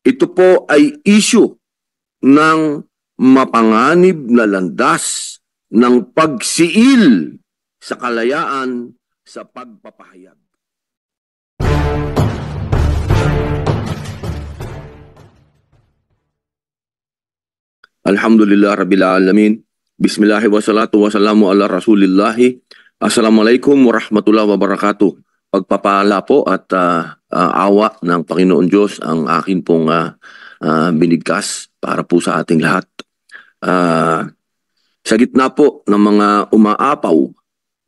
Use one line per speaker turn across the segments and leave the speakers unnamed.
Ito po ay issue ng mapanganib na landas ng pagsiil sa kalayaan sa pagpapahayag. Alhamdulillah Rabbil Alamin. Bismillahi wa salatu wa salamu ala Rasulillahi. Assalamualaikum warahmatullahi wabarakatuh. Pagpapala po at awa ng Panginoon Diyos ang akin pong binigkas para po sa ating lahat. Sa gitna po ng mga umaapaw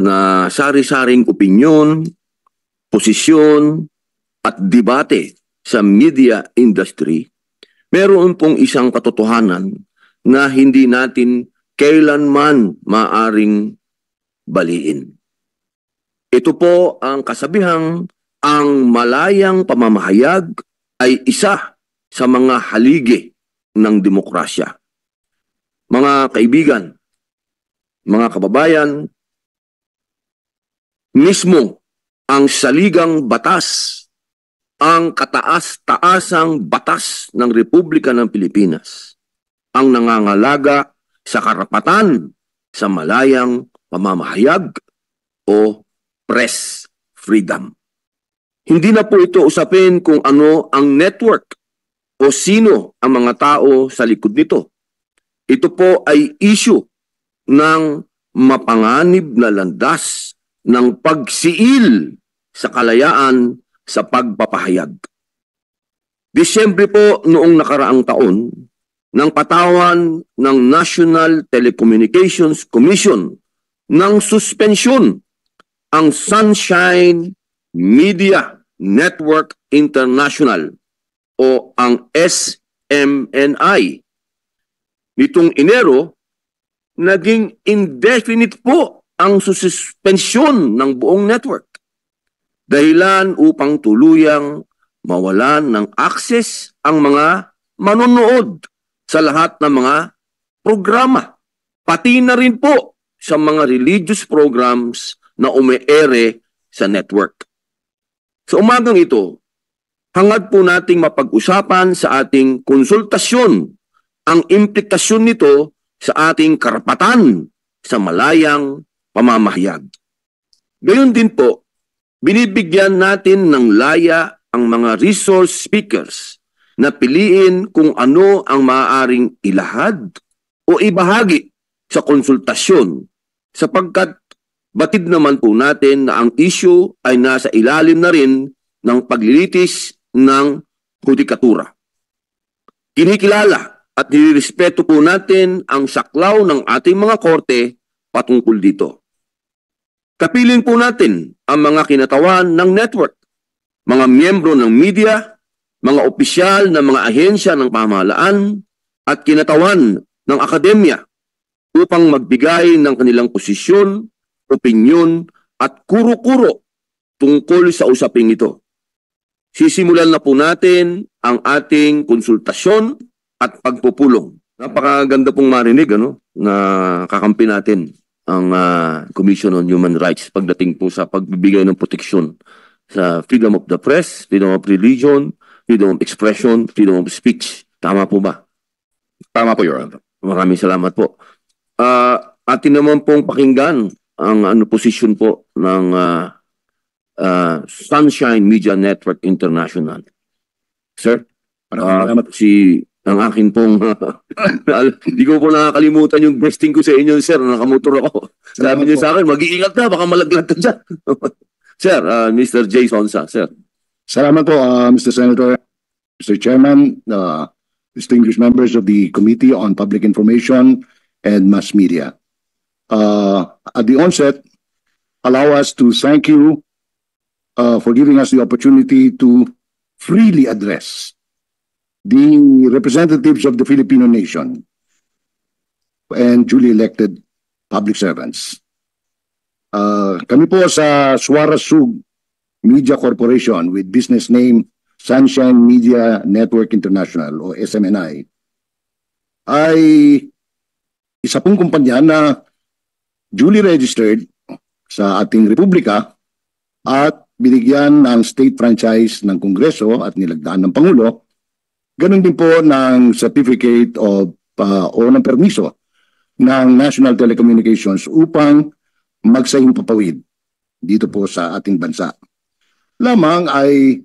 na sari-saring opinyon, posisyon at debate sa media industry, meron pong isang katotohanan na hindi natin kailanman maaring baliin. Ito po ang kasabihang ang malayang pamamahayag ay isa sa mga haligi ng demokrasya. Mga kaibigan, mga kababayan, mismo ang saligang batas, ang kataas-taasang batas ng Republika ng Pilipinas ang nangangalaga sa karapatan sa malayang pamamahayag o press freedom. Hindi na po ito usapin kung ano ang network o sino ang mga tao sa likod nito. Ito po ay issue ng mapanganib na landas ng pagsiil sa kalayaan sa pagpapahayag. Disyembre po noong nakaraang taon, ng patawan ng National Telecommunications Commission ng suspensyon ang Sunshine Media Network International o ang SMNI. Nitong Enero, naging indefinite po ang suspensyon ng buong network. Dahilan upang tuluyang mawalan ng access ang mga manonood sa lahat ng mga programa. Pati na rin po sa mga religious programs na umeere sa network. Sa umagang ito, hangad po nating mapag-usapan sa ating konsultasyon ang implikasyon nito sa ating karapatan sa malayang pamamahayag. Gayon din po, binibigyan natin ng laya ang mga resource speakers na piliin kung ano ang maaaring ilahad o ibahagi sa konsultasyon sapagkat batid naman po natin na ang issue ay nasa ilalim na rin ng paglilitis ng hudikatura. Kinikilala at nirespeto po natin ang saklaw ng ating mga korte patungkol dito. Kapiling po natin ang mga kinatawan ng network, mga miyembro ng media, mga opisyal ng mga ahensya ng pamahalaan at kinatawan ng akademya upang magbigay ng kanilang posisyon, opinyon at kuro-kuro tungkol sa usaping ito. Sisimulan na po natin ang ating konsultasyon at pagpupulong. Napakaganda pong marinig na kakampi natin ang Commission on Human Rights pagdating po sa pagbibigay ng proteksyon sa freedom of the press, freedom of religion, freedom of expression, freedom of speech. Tama po ba?
Tama po, Your Honor.
Maraming salamat po. Atin naman pong pakinggan ang posisyon po ng Sunshine Media Network International. Sir, ang akin pong hindi ko po nakakalimutan yung besting ko sa inyo, sir. Nakamotor ako. Sabi niyo sa akin, mag-iingat na, baka malaglag ka dyan. Sir, Mr. Jay Sonsa, sir.
Salamat po, Mr. Senator, Mr. Chairman, distinguished members of the Committee on Public Information and Mass Media. At the onset, allow us to thank you for giving us the opportunity to freely address the representatives of the Filipino nation and duly elected public servants. Kami po sa Suara Sug Media Corporation with business name Sunshine Media Network International o SMNI ay isa pong kumpanya na duly registered sa ating republika at binigyan ng state franchise ng Kongreso at nilagdaan ng Pangulo Ganun din po ng certificate of o ng permiso ng National Telecommunications upang magsayang papawid dito po sa ating bansa. Lamang ay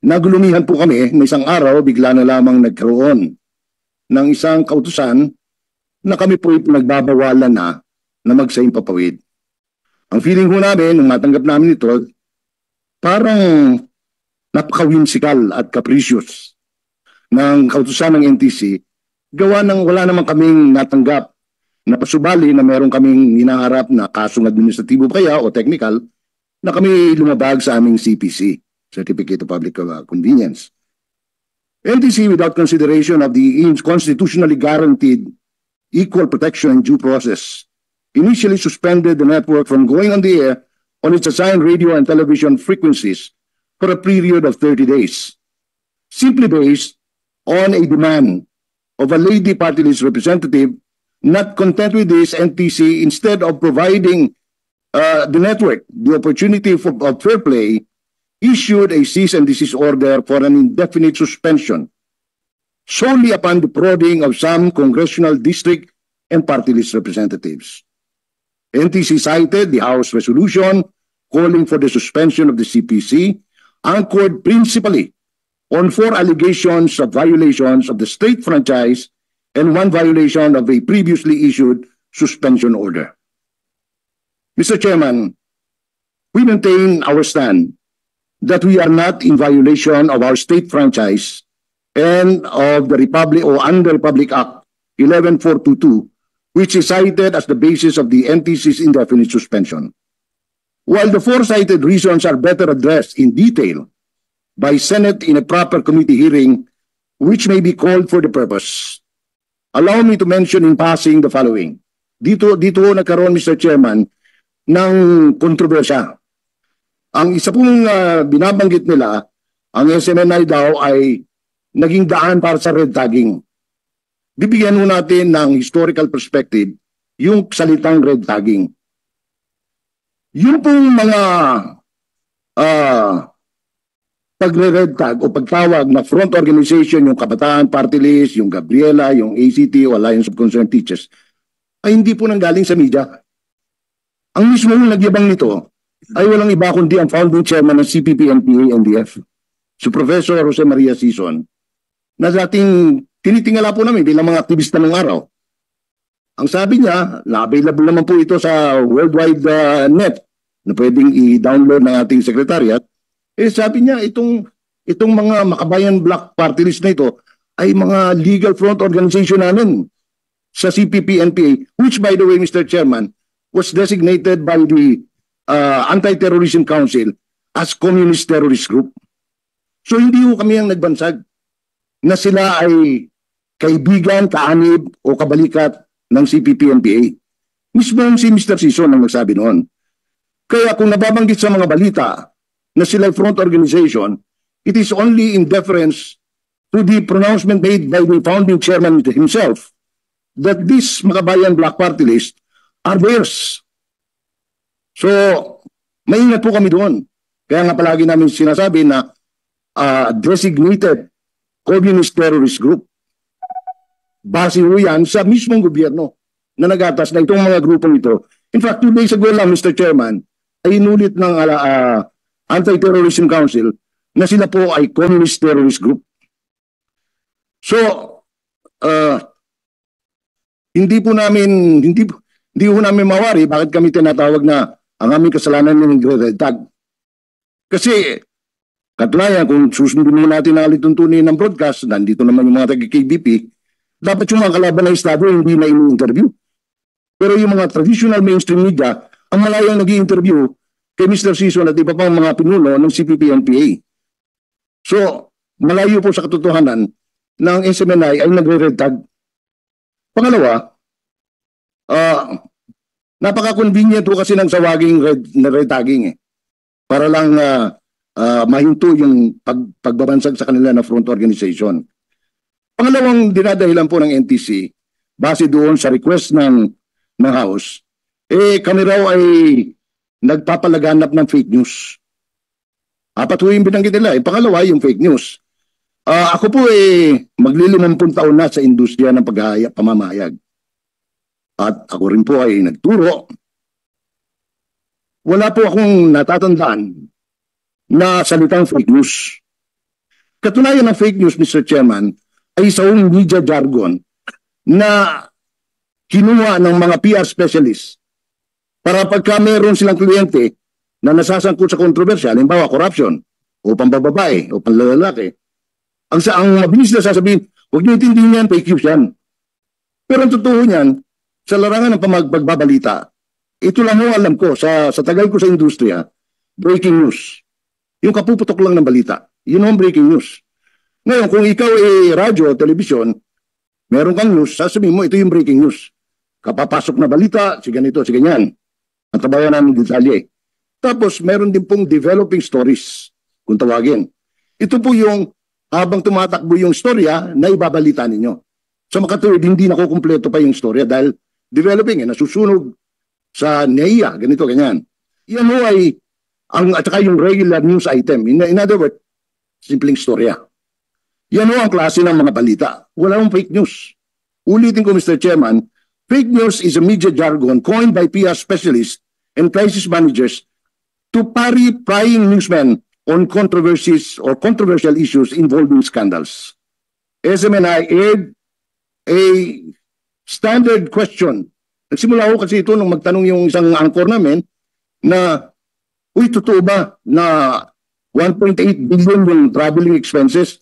nagulumihan po kami, may isang araw bigla na lamang nagkaroon ng isang kautusan na kami po pinagbabawalan na magsayang papawid. Ang feeling ko namin, nung matanggap namin ito, parang napaka-whimsical at capricious ng kautusan ng NTC, gawa ng wala naman kaming natanggap na pasubali na meron kaming hinaharap na kasong administratibo kaya o technical na kami lumabag sa aming CPC, Certificate of Public Convenience. NTC, without consideration of the constitutionally guaranteed equal protection and due process, initially suspended the network from going on the air on its assigned radio and television frequencies for a period of 30 days, simply based on a demand of a lady party list representative. Not content with this, NTC, instead of providing the network the opportunity of fair play, issued a cease and desist order for an indefinite suspension solely upon the prodding of some congressional district and party list representatives. NTC cited the House resolution calling for the suspension of the CPC, anchored principally on 4 allegations of violations of the state franchise and 1 violation of a previously issued suspension order. Mr. Chairman, we maintain our stand that we are not in violation of our state franchise and of the Republic or under Republic Act 11422, which is cited as the basis of the NTC's indefinite suspension. While the 4 cited reasons are better addressed in detail by Senate in a proper committee hearing, which may be called for the purpose, allow me to mention in passing the following. Dito nagkaroon, Mr. Chairman, ng kontrobersya. Ang isa pong binabanggit nila, ang SMNI daw ay naging daan para sa red tagging. Bibigyan mo natin ng historical perspective yung salitang red tagging. Yung pong mga pagre-red tag o pagtawag na front organization, yung Kabataan Party List, yung Gabriela, yung ACT o Alliance of Concerned Teachers, ay hindi po nanggaling sa media. Ang mismo nagyabang nito ay walang iba kundi ang founding chairman ng CPP-NPA-NDF, si Professor Jose Maria Sison, na dating tinitingala po namin bilang mga aktivista ng araw. Ang sabi niya, na-available naman po ito sa worldwide net na pwedeng i-download ng ating secretariat. Sabi niya, itong mga Makabayan Black Party List na ito ay mga legal front organization namin sa CPP-NPA, which by the way, Mr. Chairman, was designated by the Anti-Terrorism Council as Communist Terrorist Group. So hindi ko kami ang nagbansag na sila ay kaibigan, kaanib o kabalikat ng CPP-NPA. Mismo si Mr. Sison ang nagsabi noon. Kaya kung nababanggit sa mga balita na sila front organization, it is only in deference to the pronouncement made by the founding chairman himself that this Makabayan Black Party List are theirs. So, maingat po kami doon. Kaya nga palagi namin sinasabi na designated communist terrorist group. Base ho yan sa mismong gobyerno na nagatas na itong mga grupong ito. In fact, 2 days ago lang, Mr. Chairman, ay inulit ng Anti-Terrorism Council na sila po ay communist terrorist group. So, hindi po namin mawari bakit kami tinatawag na ang aming kasalanan ng red tag. Kasi, katunayan, kung susundin mo natin ang alituntunin ng broadcast, nandito naman yung mga taga-KBP, dapat yung mga kalaban ng Estado hindi na ini-interview. Pero yung mga traditional mainstream media, ang malayang nag-i-interview kay Mr. Sison at iba pang mga pinuno ng CPP-NPA. So, malayo po sa katotohanan na ang SMNI ay nagre-red tag. Pangalawa, napaka-convenient po kasi ng sawaging red tagging para lang mahinto yung pagbabansag sa kanila na front organization. Pangalawang dinadahilan po ng NTC, base doon sa request ng House, kami raw ay nagpapalaganap ng fake news. 4 yung binanggit nila. Pangalawa, yung fake news. Ako po maglilimampung taon na sa industriya ng pamamayag. At ako rin po ay nagturo. Wala po akong natatandaan na salitang fake news. Katunayan ng fake news, Mr. Chairman, ay isang media jargon na kinuha ng mga PR specialists para pagka meron silang kliyente na nasasangkot sa kontrobersya, halimbawa corruption, o pambababae, o panlalaki, ang mabilis na sasabihin, huwag niyo intindihin yan, fake news yan. Pero ang totoo niyan, sa larangan ng pagbabalita, ito lang ang alam ko, sa tagal ko sa industriya, breaking news. Yung kapuputok lang ng balita, yun ang breaking news. Ngayon, kung ikaw radyo o telebisyon, meron kang news, sasabihin mo, ito yung breaking news. Kapapasok na balita, si ganito, si ganyan. Ang tabayan namin detalye. Tapos, meron din pong developing stories, kung tawagin. Ito po yung habang tumatakbo yung storya na ibabalita ninyo. Sa makatuwid, hindi nakukumpleto pa yung storya dahil developing, nasusunog sa NEIA, ganito, ganyan. Yan ho ay, at saka yung regular news item. In other words, simpleng storya. Yan ho ang klase ng mga balita. Wala hong fake news. Ulitin ko, Mr. Chairman, fake news is a media jargon coined by PR specialists and crisis managers to parry prying newsmen on controversies or controversial issues involving scandals. SMNI aired a standard question. Nagsimula ko kasi ito nung magtanong yung isang anchor namin na, uy, totoo ba na 1.8 billion yung traveling expenses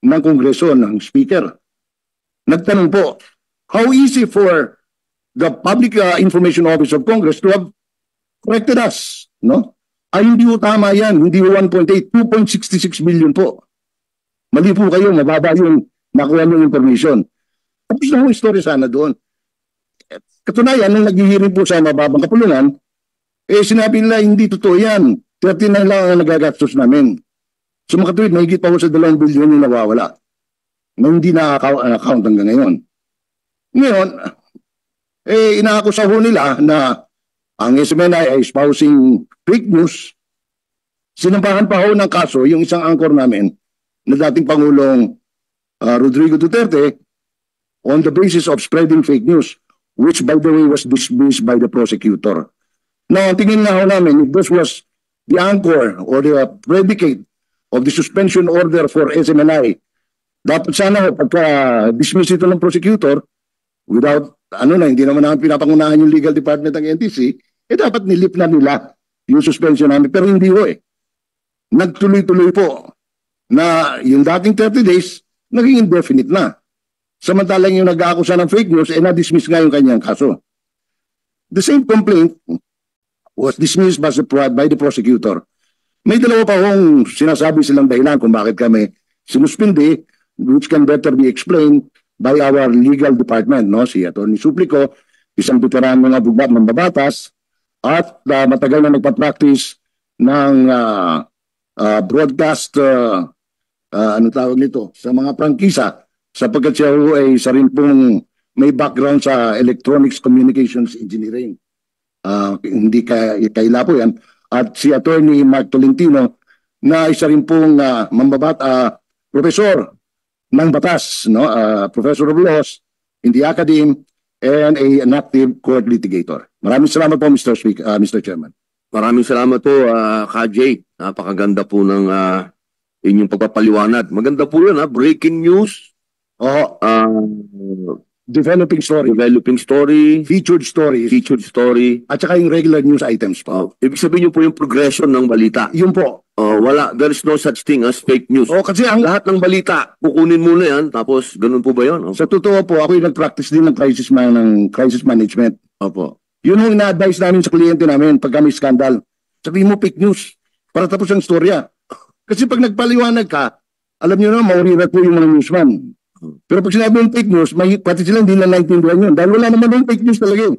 ng Kongreso, ng Speaker? Nagtanong po, how easy for the Public Information Office of Congress to have corrected us, no? Ay, hindi po tama yan. Hindi po 1.8, 2.66 billion po. Mali po kayo, mababa yung nakuha ng information. Tapos na po story sana doon. Katunayan, nung naghihiring po sa mababang kapulungan, sinabi nila, hindi totoo yan. 39 lang ang nagagastos namin. So makatuwid, mahigit pa po sa 2 billion yung nawawala. Na hindi na-account hanggang ngayon. Ngayon, inaakusaho nila na ang SMNI ay espousing fake news. Sinampahan pa ho ng kaso yung isang anchor namin na dating Pangulong Rodrigo Duterte on the basis of spreading fake news, which by the way was dismissed by the prosecutor. Now, tingin na ho namin, if this was the anchor or the predicate of the suspension order for SMNI, dapat sana pagka-dismiss ito ng prosecutor, without, hindi naman namin pinapangunahan yung legal department ng NTC, dapat nilip na nila yung suspension namin. Pero hindi ho nagtuloy-tuloy po na yung dating 30 days, naging indefinite na. Samantalang yung nag-aakusa ng fake news, na-dismiss nga yung kanyang kaso. The same complaint was dismissed by the prosecutor. May dalawa pa akong sinasabi silang dahilan kung bakit kami sinuspindi, which can better be explained by our legal department, no? Si Atty. Suplico, isang veteran ng mambabatas at matagal na nagpa-practice ng broadcast, tawag nito, sa mga prangkisa, sapagkat siya ay isa rin pong may background sa electronics communications engineering. Hindi kaila po yan. At si Atty. Mark Tolentino na isa rin pong professor ng batas, no? Professor of laws in the academy and an active court litigator. Maraming salamat po, Mr. Chairman.
Maraming salamat po, Ka-Jay. Napakaganda po ng inyong pagpapaliwanag. Maganda po yun, breaking news.
Developing story. Featured story. At saka yung regular news items po.
Ibig sabihin nyo po yung progression ng balita.
Yun po.
There is no such thing as fake news.
Kasi
lahat ng balita, kukunin muna yan, tapos ganun po ba yun?
Sa totoo po, ako yung nag-practice din ng crisis management.
Opo.
Yun yung ina-advise namin sa kliyente namin pag may skandal. Sabihin mo fake news para tapos ang storya. Kasi pag nagpaliwanag ka, alam nyo na, maurirat po yung mga newsman. Pero pag sinabi yung fake news, pati sila hindi na naintindihan yun. Dahil wala naman yung fake news talaga yun.